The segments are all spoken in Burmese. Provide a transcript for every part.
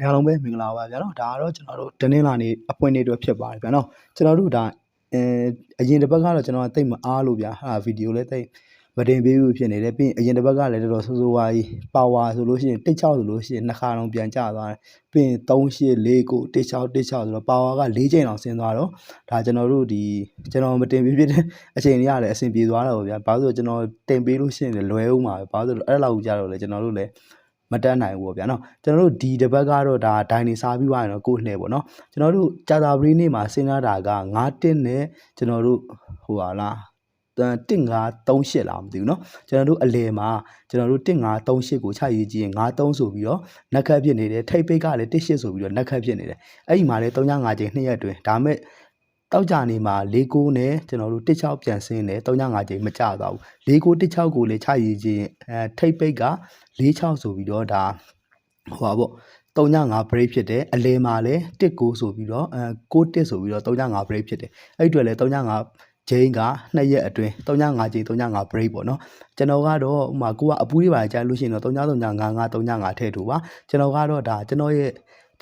အားလုံးပဲမင်္ဂလာပါဗျာနော်ဒါကတော့ကျွန်တော်တို့တနင်္လာနေ့အပွင့်နေ့အတွက်ဖြစ်ပါတယ်ဗျာနော်ကျွန်တော်တို့ဒါအရင်တစ်ပတ်ကတော့ကျွန်တော်တိတ်မအားလို့ဗျာဟာဗီဒီယိုလည်းတိတ်မတင်ပေးဘူးဖြစ်နေတယ်ပြီးရင်အရင်တစ်ပတ်ကလည်းတော်တော်ဆိုးဆိုးဝါးကြီးပါဝါဆိုလို့ရှိရင်တိတ်6ဆိုလို့ရှိရင်နှစ်ခါတော့ပြန်ကျသွားတယ်ပြီးရင်3849 16ဆိုတော့ပါဝါက4ချိန်အောင်ဆင်းသွားတော့ဒါကျွန်တော်တို့ဒီကျွန်တော်မတင်ပေးဖြစ်တဲ့အချိန်ကြီးရတယ်အဆင်ပြေသွားတော့ဗျာဘာလို့ဆိုကျွန်တော်တင်ပေးလို့ရှိရင်လွယ်ဦးမှာပဲဘာလို့ဆိုအဲ့လောက်ကြာတော့လေကျွန်တော်တို့လည်းမတက်နိုင်ဘူးပေါ့ဗျာနော်ကျွန်တော်တို့ဒီတစ်ပတ်ကတော့ဒါဒိုင်နေစားပြီးသွားရင်တော့ကိုယ့်နှဲပေါ့နော်ကျွန်တော်တို့ကြာတာပရီးနေ့မှာစဉ်းစားတာက9-1နဲ့ကျွန်တော်တို့ဟိုဟာလား1538လားမသိဘူးเนาะကျွန်တော်တို့အလဲမှာကျွန်တော်တို့1538ကိုချရေးကြည့်ရင်93ဆိုပြီးတော့နက်ခတ်ဖြစ်နေတယ်ထိပ်ပိတ်ကလည်း18ဆိုပြီးတော့နက်ခတ်ဖြစ်နေတယ်အဲ့ဒီမှာလည်း35ချိန်2ရက်တွင်ဒါမဲ့တောက်ကြနေမှာ49နဲ့ကျွန်တော်တို့16ပြန်ဆင်းတယ်35ချိန်မကျသွားဘူး49 16ကိုလည်းချရေးကြည့်ရင်ထိပ်ပိတ်က46ဆိုပြီးတော့ဒါဟိုပါပေါ့35 break ဖြစ်တယ်အလဲမှာလည်း19ဆိုပြီးတော့61ဆိုပြီးတော့35 break ဖြစ်တယ်အဲ့အတွက်လည်း35ဂျိန်းက2ရက်အတွင်း35ဂျိန်း35 break ပေါ့နော်ကျွန်တော်ကတော့ဥမာကိုကအပူးလေးပါကြားလို့ရှိရင်တော့3955ထည့်ထိုးပါကျွန်တော်ကတော့ဒါကျွန်တော်ရဲ့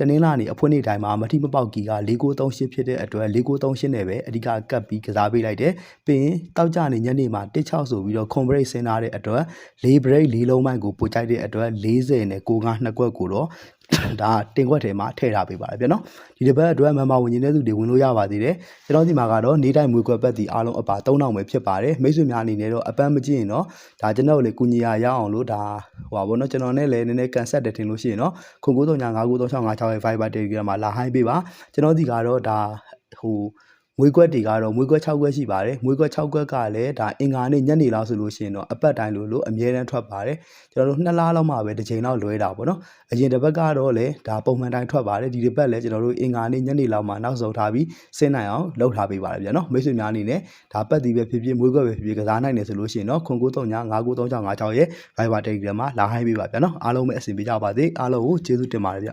တနင်္လာနေ့အဖွင့်နေ့တိုင်းမှာမထီမပေါက်ကီက4938ဖြစ်တဲ့အတွက်4938နဲ့ပဲအဓိကကပ်ပြီးကစားပေးလိုက်တယ်ပြီးရင်တောက်ကြနေညနေမှာ16ဆိုပြီးတော့ခွန်ဘရိတ်ဆင်းထားတဲ့အတွက်4 break 4လုံးပိုင်းကိုပို့ကြိုက်တဲ့အတွက်40နဲ့65နှစ်ကွက်ကိုတော့ဒါတင်ခွက်ထဲမှာထည့်ထားပေးပါတယ်ဗျာနော်ဒီတစ်ပတ်အတွက်မမဝင်နေတဲ့သူတွေဝင်လို့ရပါသေးတယ်ကျွန်တော်ဒီမှာကတော့နေ့တိုင်းမွေးခွက်ပတ်တီအားလုံးအပါ3000ပဲဖြစ်ပါတယ်မိတ်ဆွေများအနေနဲ့တော့အပန်းမကြည့်ရင်တော့ဒါကျွန်တော်လည်းကုညီရရအောင်လို့ဒါဟိုပါဘောနော်ကျွန်တော်နဲ့လည်းနည်းနည်းကန်ဆက်တယ်ထင်လို့ရှိရင်တော့ခု993593656ရဲ့ Viber Telegram မှာလာဟိုင်းပေးပါကျွန်တော်ဒီကတော့ဒါဟိုမွေးခွက်တွေကတော့မွေးခွက်6ခွက်ရှိပါတယ်မွေးခွက်6ခွက်ကလည်းဒါအင်္ဂါနေ့ညနေလောက်ဆိုလို့ရှိရင်တော့အပတ်တိုင်းလို့အမြဲတမ်းထွက်ပါတယ်ကျွန်တော်တို့2လလောက်မှပဲတစ်ချိန်လောက်လွဲတာပေါ့နော်အရင်တစ်ပတ်ကတော့လည်းဒါပုံမှန်တိုင်းထွက်ပါတယ်ဒီတစ်ပတ်လည်းကျွန်တော်တို့အင်္ဂါနေ့ညနေလောက်မှနောက်ဆုံးထားပြီးဆင်းနိုင်အောင်လုပ်ထားပေးပါတယ်ဗျာနော်မိတ်ဆွေများအနေနဲ့ဒါပတ်တီပဲဖြစ်ဖြစ်မွေးခွက်ပဲဖြစ်ဖြစ်ကစားနိုင်တယ်ဆိုလို့ရှိရင်တော့0939593656ရဲ့ Viber Telegram မှာလာဟိုင်းပေးပါဗျာနော်အားလုံးပဲအဆင်ပြေကြပါစေအားလုံးကိုကျေးဇူးတင်ပါတယ်ဗျ